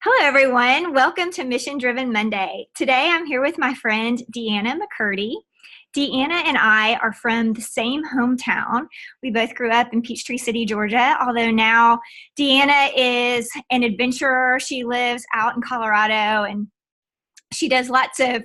Hello, everyone. Welcome to Mission Driven Monday. Today, I'm here with my friend, Deanna McCurdy. Deanna and I are from the same hometown. We both grew up in Peachtree City, Georgia, although now Deanna is an adventurer. She lives out in Colorado, and she does lots of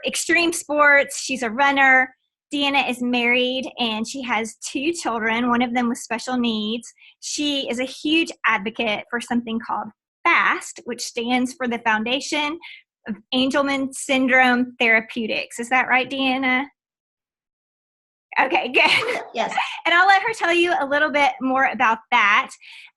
extreme sports. She's a runner. Deanna is married, and she has two children, one of them with special needs. She is a huge advocate for something called FAST, which stands for the Foundation of Angelman Syndrome Therapeutics. Is that right, Deanna? Okay, good. Yes. And I'll let her tell you a little bit more about that.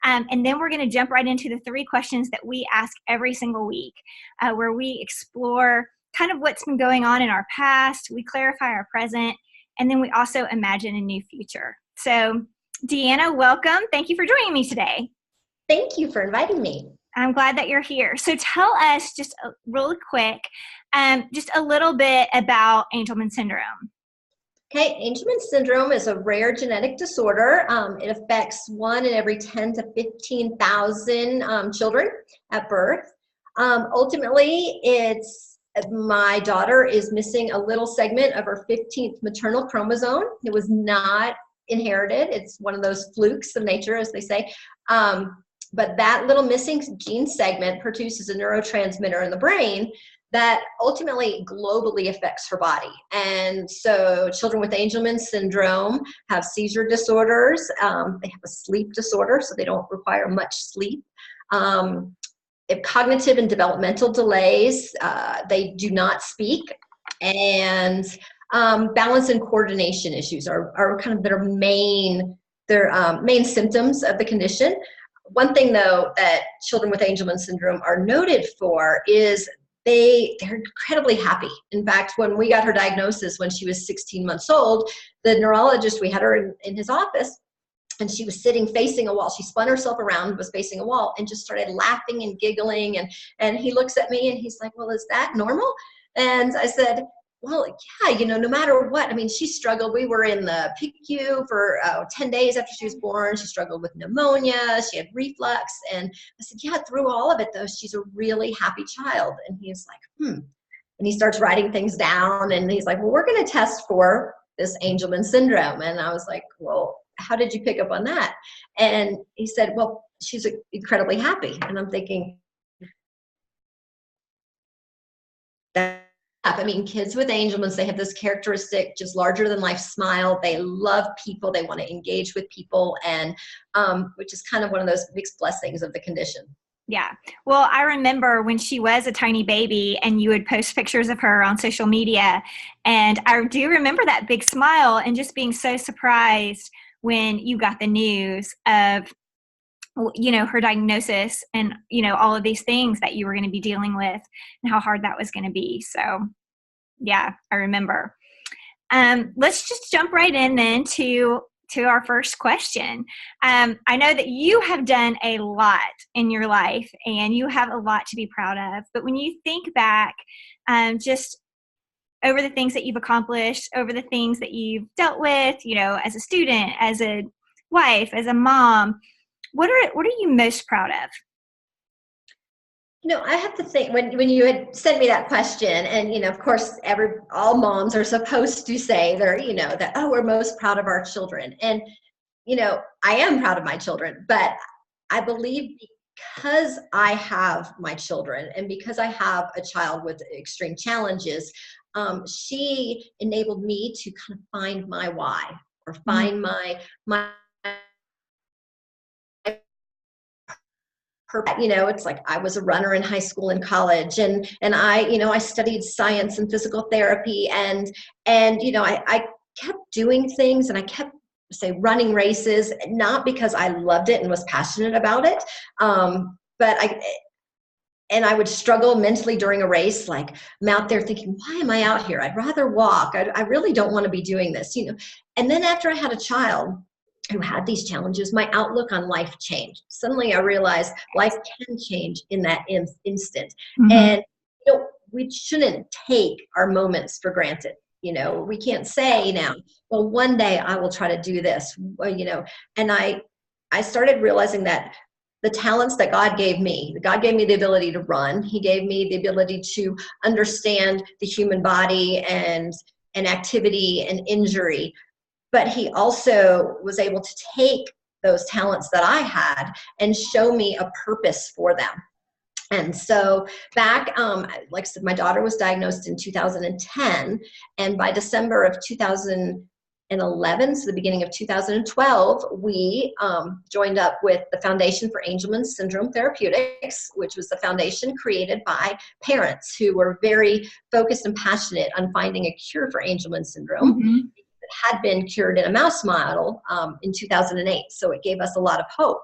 And then we're going to jump right into the three questions that we ask every single week, where we explore kind of what's been going on in our past, we clarify our present, and then we also imagine a new future. So, Deanna, welcome. Thank you for joining me today. Thank you for inviting me. I'm glad that you're here. So tell us just really quick, just a little bit about Angelman syndrome. Okay, Angelman syndrome is a rare genetic disorder. It affects 1 in every 10 to 15,000 children at birth. Ultimately, my daughter is missing a little segment of her 15th maternal chromosome. It was not inherited. It's one of those flukes of nature, as they say. But that little missing gene segment produces a neurotransmitter in the brain that ultimately globally affects her body. And so children with Angelman syndrome have seizure disorders. They have a sleep disorder, so they don't require much sleep. They have cognitive and developmental delays. They do not speak. And balance and coordination issues are kind of their main symptoms of the condition. One thing, though, that children with Angelman syndrome are noted for is they're incredibly happy. In fact, when we got her diagnosis when she was 16 months old, the neurologist, we had her in his office, and she was sitting facing a wall. She spun herself around, was facing a wall, and just started laughing and giggling. And he looks at me, and he's like, "Well, is that normal?" And I said, "Well, yeah, no matter what." I mean, she struggled. We were in the PICU for 10 days after she was born. She struggled with pneumonia. She had reflux. And I said, "Yeah, through all of it, though, she's a really happy child." And he's like, And he starts writing things down. And he's like, "Well, we're going to test for this Angelman syndrome." And I was like, "Well, how did you pick up on that?" And he said, "Well, she's incredibly happy." And I'm thinking, I mean, kids with Angelmans, they have this characteristic, just larger than life smile. They love people. They want to engage with people, and which is kind of one of those mixed blessings of the condition. Yeah. Well, I remember when she was a tiny baby and you would post pictures of her on social media. And I do remember that big smile and just being so surprised when you got the news of, her diagnosis and, all of these things that you were going to be dealing with and how hard that was going to be. So, yeah, I remember. Let's just jump right in then to our first question. I know that you have done a lot in your life and you have a lot to be proud of. But when you think back, just over the things that you've accomplished, over the things that you've dealt with, as a student, as a wife, as a mom, what are you most proud of? I have to think when you had sent me that question, and of course, all moms are supposed to say that we're most proud of our children, and I am proud of my children, but I believe because I have my children and because I have a child with extreme challenges, she enabled me to kind of find my why or find my it's like I was a runner in high school and college, and I studied science and physical therapy, and I kept doing things, and I kept running races, not because I loved it and was passionate about it, but I would struggle mentally during a race. Like, I'm out there thinking, why am I out here? I'd rather walk. I really don't want to be doing this, And then after I had a child who had these challenges, my outlook on life changed. Suddenly I realized life can change in that instant. Mm-hmm. And we shouldn't take our moments for granted. We can't say now, well, one day I will try to do this, and I started realizing that the talents that God gave me. God gave me the ability to run. He gave me the ability to understand the human body and activity and injury. But he also was able to take those talents that I had and show me a purpose for them. And so back, like I said, my daughter was diagnosed in 2010, and by December of 2011, so the beginning of 2012, we joined up with the Foundation for Angelman Syndrome Therapeutics, which was the foundation created by parents who were very focused and passionate on finding a cure for Angelman syndrome. Mm-hmm. It had been cured in a mouse model in 2008, so it gave us a lot of hope.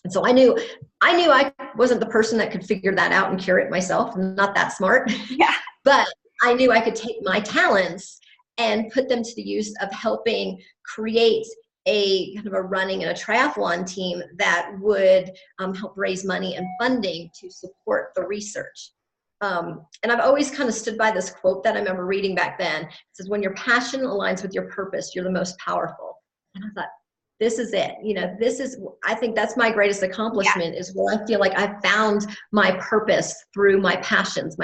And so I knew I wasn't the person that could figure that out and cure it myself. I'm not that smart. Yeah. But I knew I could take my talents and put them to the use of helping create a kind of a running and a triathlon team that would help raise money and funding to support the research. And I've always kind of stood by this quote that I remember reading back then. It says, when your passion aligns with your purpose, you're the most powerful. And I thought, this is it. I think that's my greatest accomplishment, is where I feel like I found my purpose through my passions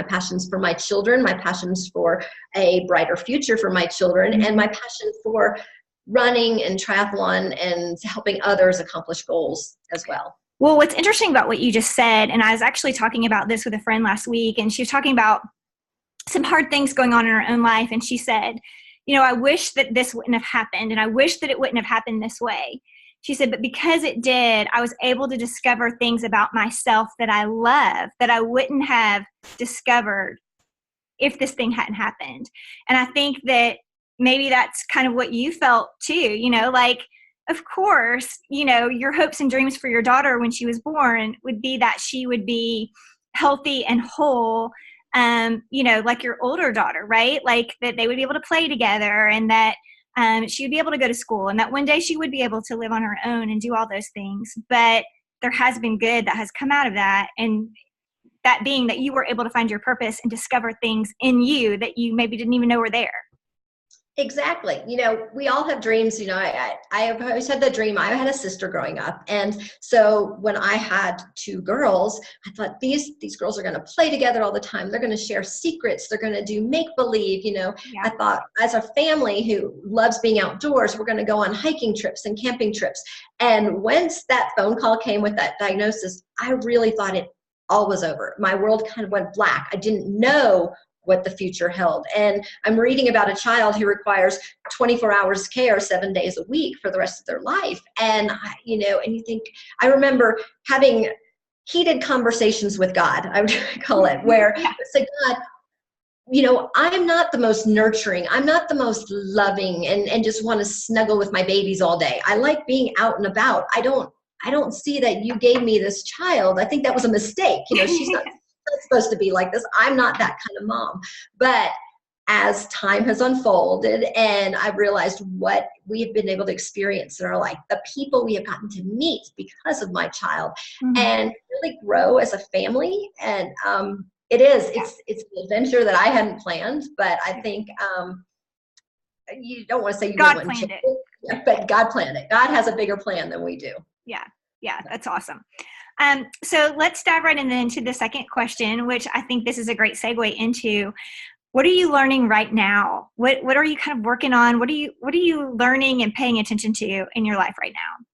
for my children, my passions for a brighter future for my children, and my passion for running and triathlon and helping others accomplish goals as well. Well, what's interesting about what you just said, and I was actually talking about this with a friend last week, and she was talking about some hard things going on in her own life. And she said, I wish that this wouldn't have happened, and I wish that it wouldn't have happened this way. She said, but because it did, I was able to discover things about myself that I love that I wouldn't have discovered if this thing hadn't happened. And I think that maybe that's kind of what you felt too, like, of course, your hopes and dreams for your daughter when she was born would be that she would be healthy and whole, like your older daughter, right? Like that they would be able to play together, and that she would be able to go to school, and that one day she would be able to live on her own and do all those things. But there has been good that has come out of that, and that being that you were able to find your purpose and discover things in you that you maybe didn't even know were there. Exactly. We all have dreams. I have always had the dream. I had a sister growing up. And so when I had two girls, I thought these girls are going to play together all the time. They're going to share secrets. They're going to do make-believe. Yeah. I thought, as a family who loves being outdoors, we're going to go on hiking trips and camping trips. And once that phone call came with that diagnosis, I really thought it all was over. My world kind of went black. I didn't know what the future held. And I'm reading about a child who requires 24 hours care 7 days a week for the rest of their life. And, and you think, I remember having heated conversations with God, I would call it, where I said, God, I'm not the most nurturing. I'm not the most loving and just want to snuggle with my babies all day. I like being out and about. I don't see that you gave me this child. I think that was a mistake. She's not supposed to be like this. I'm not that kind of mom. But as time has unfolded and I've realized what we have been able to experience in our life, the people we have gotten to meet because of my child, and really grow as a family. And it's an adventure that I hadn't planned, but I think you don't want to say God planned it. But God planned it. God has a bigger plan than we do. Yeah, that's awesome. So let's dive right into the second question, which I think this is a great segue into. What are you learning right now? What are you kind of working on? What are you learning and paying attention to in your life right now?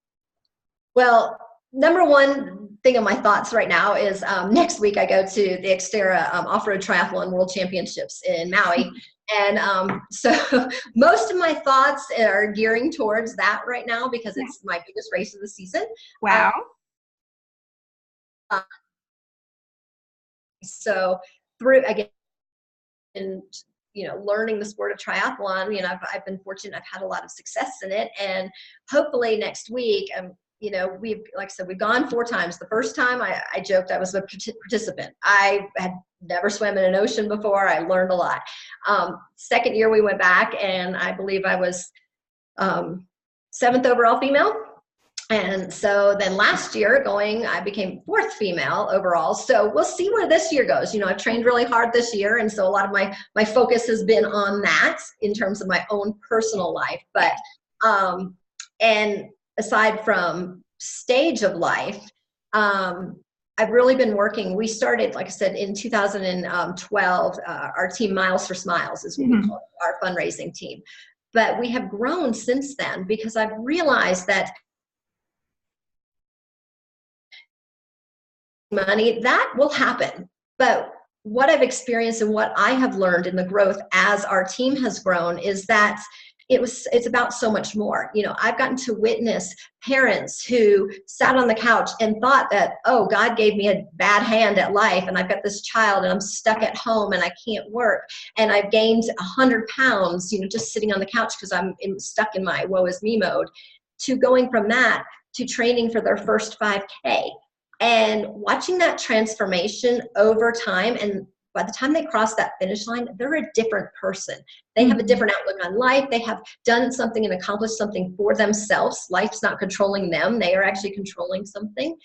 Well, number one thing on my thoughts right now is next week I go to the Xterra Off-Road Triathlon World Championships in Maui. And so most of my thoughts are gearing towards that right now because it's my biggest race of the season. Wow. So through, again, and learning the sport of triathlon, I've been fortunate. I've had a lot of success in it, and hopefully next week, we've, like I said, we've gone 4 times. The first time I joked I was a participant. I had never swam in an ocean before. I learned a lot. Second year we went back, and I believe I was 7th overall female. And so then last year I became 4th female overall. So we'll see where this year goes. I've trained really hard this year. And so a lot of my focus has been on that in terms of my own personal life. But, and aside from stage of life, I've really been working. We started, like I said, in 2012, our team Miles for Smiles is what we call it, our fundraising team. But we have grown since then because I've realized that money, that will happen. But what I've experienced and what I have learned in the growth as our team has grown is that it's about so much more. You know, I've gotten to witness parents who sat on the couch and thought that, oh, God gave me a bad hand at life and I've got this child and I'm stuck at home and I can't work and I've gained 100 pounds, you know, just sitting on the couch because I'm stuck in my woe is me mode, to going from that to training for their first 5K and watching that transformation over time. And by the time they cross that finish line, they're a different person. They have a different outlook on life. They have done something and accomplished something for themselves. Life's not controlling them. They are actually controlling something.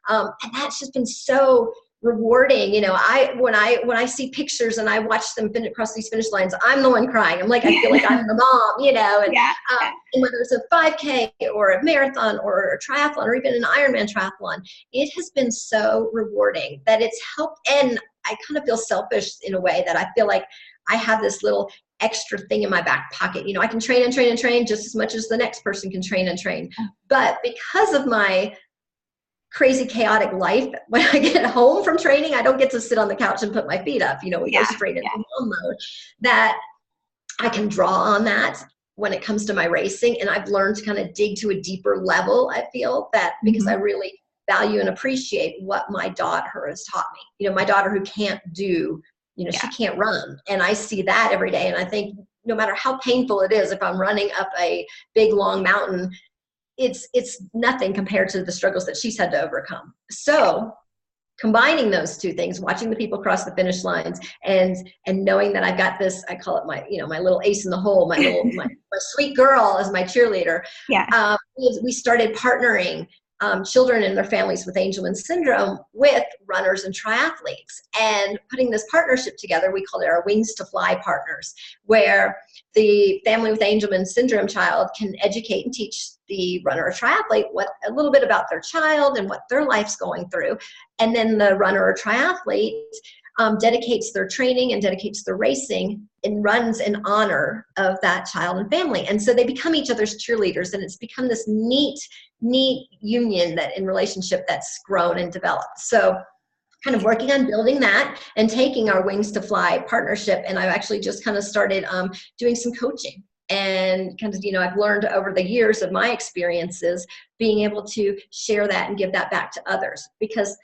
And that's just been so rewarding. You know, when I see pictures and I watch them cross these finish lines, I'm the one crying. I'm like, I feel like I'm the mom, you know, and whether it's a 5K or a marathon or a triathlon or even an Ironman triathlon, it has been so rewarding that it's helped. And I kind of feel selfish in a way that I feel like I have this little extra thing in my back pocket. You know, I can train and train and train just as much as the next person can train and train. But because of my crazy chaotic life, when I get home from training, I don't get to sit on the couch and put my feet up. You know, we go straight into mom mode. That I can draw on that when it comes to my racing. And I've learned to kind of dig to a deeper level, I feel, that because I really value and appreciate what my daughter has taught me. You know, my daughter who can't do, you know, she can't run. And I see that every day. And I think no matter how painful it is, if I'm running up a big, long mountain, it's nothing compared to the struggles that she's had to overcome. So combining those two things, watching the people cross the finish lines and knowing that I've got this, I call it my, you know, my little ace in the hole, my little, my sweet girl as my cheerleader. We started partnering children and their families with Angelman syndrome with runners and triathletes, and putting this partnership together. We call it our Wings to Fly partners, where the family with Angelman syndrome child can educate and teach the runner or triathlete a little bit about their child and what their life's going through. And then the runner or triathlete dedicates their training and dedicates their racing and runs in honor of that child and family. And so they become each other's cheerleaders, and it's become this neat union that in relationship that's grown and developed. So kind of working on building that and taking our Wings to Fly partnership. And I've actually just kind of started doing some coaching. And kind of, you know, I've learned over the years of my experiences being able to share that and give that back to others, because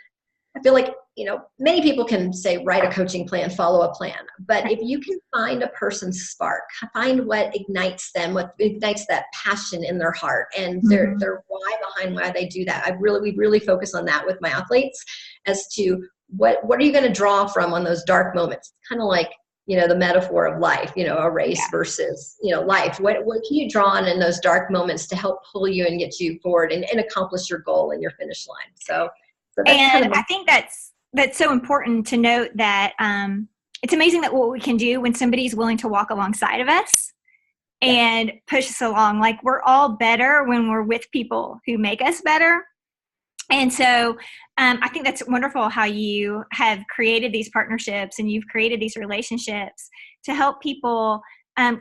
I feel like, you know, many people can say, write a coaching plan, follow a plan. But if you can find a person's spark, find what ignites them, what ignites that passion in their heart and their why behind why they do that. We really focus on that with my athletes as to what are you going to draw from on those dark moments? Kind of like, you know, the metaphor of life, you know, a race versus, you know, life. What can you draw on in those dark moments to help pull you and get you forward and accomplish your goal and your finish line? So that's and I think that's so important to note that it's amazing that what we can do when somebody's willing to walk alongside of us and push us along. Like, we're all better when we're with people who make us better. And so I think that's wonderful how you have created these partnerships and you've created these relationships to help people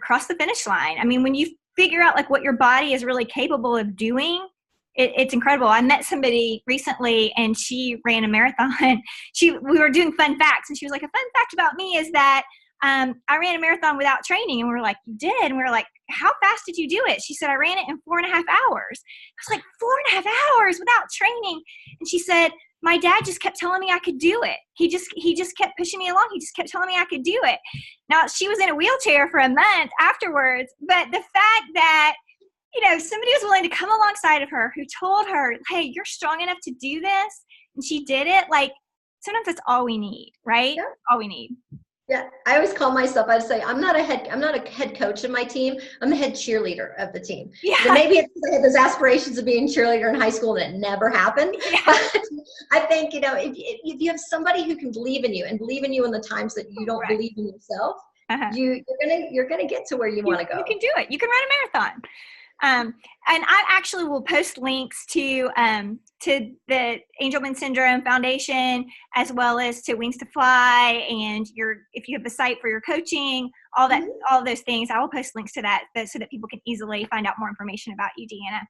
cross the finish line. I mean, when you figure out like what your body is really capable of doing, it's incredible. I met somebody recently and she ran a marathon. We were doing fun facts and she was like, a fun fact about me is that I ran a marathon without training. And we were like, you did? And we were like, how fast did you do it? She said, I ran it in 4.5 hours. I was like, 4.5 hours without training? And she said, my dad just kept telling me I could do it. He just kept pushing me along. He just kept telling me I could do it. Now, she was in a wheelchair for a month afterwards, but the fact that, you know, somebody was willing to come alongside of her who told her, hey, you're strong enough to do this, and she did it, like, sometimes that's all we need, right? Yeah. All we need. Yeah, I always call myself, I'd say, I'm not a head coach in my team. I'm the head cheerleader of the team. Yeah. So maybe it's because I had those aspirations of being a cheerleader in high school and it never happened. Yeah. But I think, you know, if you have somebody who can believe in you and believe in you in the times that you don't believe in yourself, you're gonna get to where you want to go. You can do it. You can run a marathon. And I actually will post links to the Angelman Syndrome Foundation, as well as to Wings to Fly, and if you have a site for your coaching, all those things. I will post links to that so that people can easily find out more information about you, Deanna.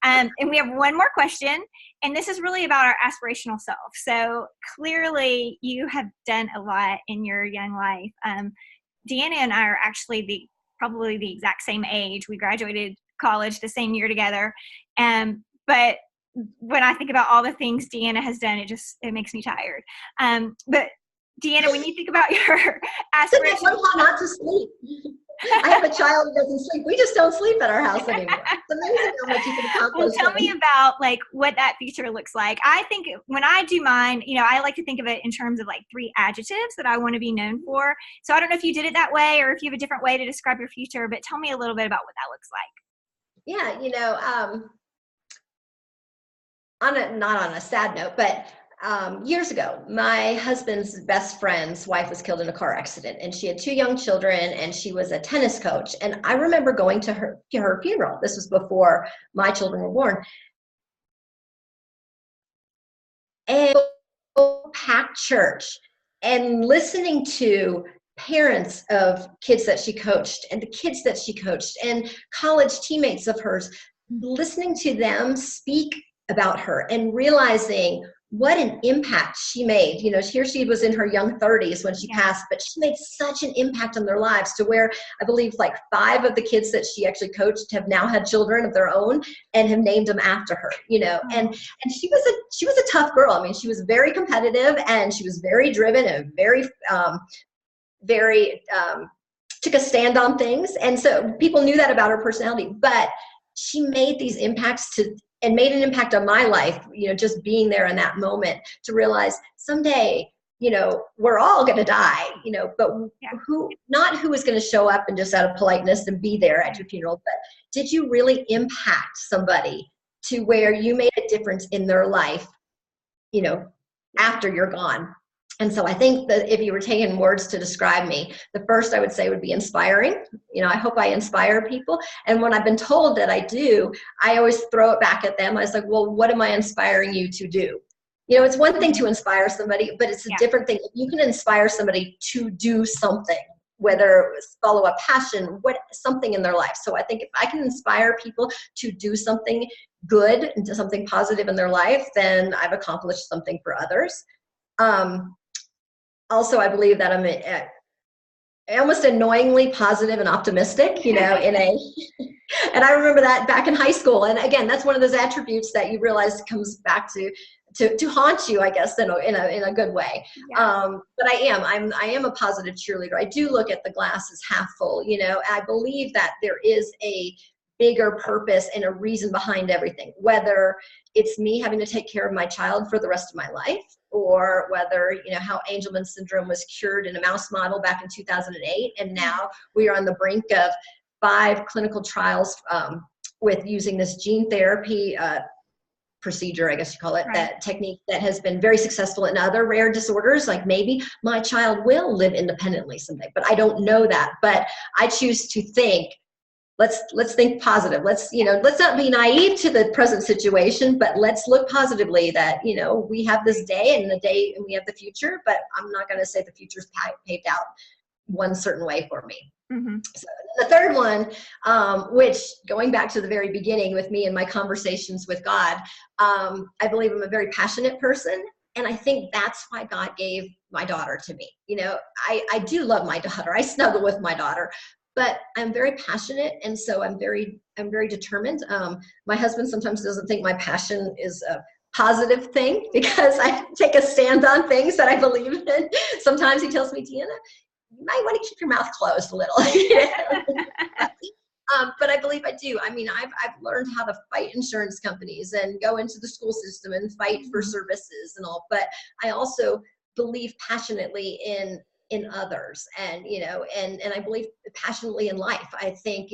And we have one more question, and this is really about our aspirational self. So clearly, you have done a lot in your young life. Deanna and I are actually probably the exact same age. We graduated college the same year together. But when I think about all the things Deanna has done, it makes me tired. But Deanna, when you think about your aspirations, not to sleep. I have a child who doesn't sleep. We just don't sleep at our house anymore. It's amazing how much you can accomplish. Well, tell me about what that future looks like. I think when I do mine, I like to think of it in terms of 3 adjectives that I want to be known for. So I don't know if you did it that way or if you have a different way to describe your future, but tell me a little bit about what that looks like. Yeah, not on a sad note, but years ago, my husband's best friend's wife was killed in a car accident, and she had 2 young children, and she was a tennis coach. And I remember going to her funeral. This was before my children were born. And packed church, and listening to parents of kids that she coached and the kids that she coached and college teammates of hers, listening to them speak about her and realizing what an impact she made. Here she was in her young 30s when she passed, but she made such an impact on their lives to where I believe 5 of the kids that she actually coached have now had children of their own and have named them after her, and she was a tough girl. I mean, she was very competitive, and she was very driven and very took a stand on things. And so people knew that about her personality, but she made these impacts and made an impact on my life, just being there in that moment to realize someday, we're all going to die, but who is going to show up and just out of politeness and be there at your funeral, but did you really impact somebody to where you made a difference in their life, after you're gone? And so I think that if you were taking words to describe me, the first I would say would be inspiring. I hope I inspire people. And when I've been told that I do, I always throw it back at them. I was like, well, what am I inspiring you to do? It's one thing to inspire somebody, but it's a different thing. If you can inspire somebody to do something, whether it's follow a passion, something in their life. So I think if I can inspire people to do something good and do something positive in their life, then I've accomplished something for others. Also, I believe that I'm almost annoyingly positive and optimistic, and I remember that back in high school. And again, that's one of those attributes that you realize comes back to haunt you, I guess, in a good way. Yeah. But I am a positive cheerleader. I do look at the glass as half full. I believe that there is a bigger purpose and a reason behind everything, whether it's me having to take care of my child for the rest of my life, or whether, how Angelman syndrome was cured in a mouse model back in 2008. And now we are on the brink of 5 clinical trials with using this gene therapy procedure, I guess you call it, that technique that has been very successful in other rare disorders. Like maybe my child will live independently someday, but I don't know that. But I choose to think, let's think positive. Let's not be naive to the present situation, but let's look positively that, we have this day and we have the future, but I'm not going to say the future's paved out one certain way for me. Mm-hmm. So the third one, which going back to the very beginning with me and my conversations with God, I believe I'm a very passionate person. And I think that's why God gave my daughter to me. I do love my daughter. I snuggle with my daughter, but I'm very passionate. And so I'm very determined. My husband sometimes doesn't think my passion is a positive thing because I take a stand on things that I believe in. Sometimes he tells me, Deanna, you might want to keep your mouth closed a little. But I believe I do. I mean, I've learned how to fight insurance companies and go into the school system and fight for services and all. But I also believe passionately in others, and and I believe passionately in life. I think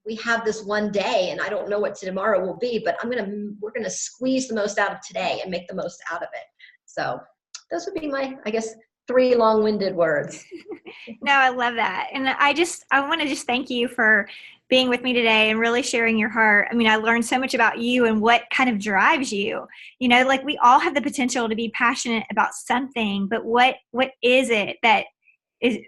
we have this one day, and I don't know what tomorrow will be, but we're gonna squeeze the most out of today and make the most out of it. So those would be my, I guess, 3 long-winded words. No, I love that. And I want to just thank you for being with me today and really sharing your heart. I mean, I learned so much about you and what kind of drives you. You know, like we all have the potential to be passionate about something, but what is it that is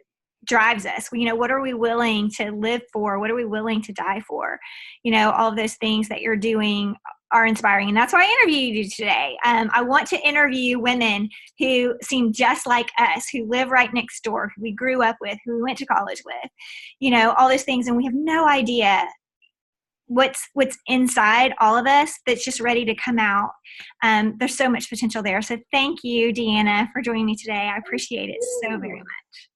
drives us? You know, what are we willing to live for? What are we willing to die for? You know, all of those things that you're doing are inspiring. And that's why I interviewed you today. I want to interview women who seem just like us, who live right next door, who we grew up with, who we went to college with, you know, all those things. And we have no idea what's inside all of us that's just ready to come out. There's so much potential there. So thank you, Deanna, for joining me today. I appreciate it so very much.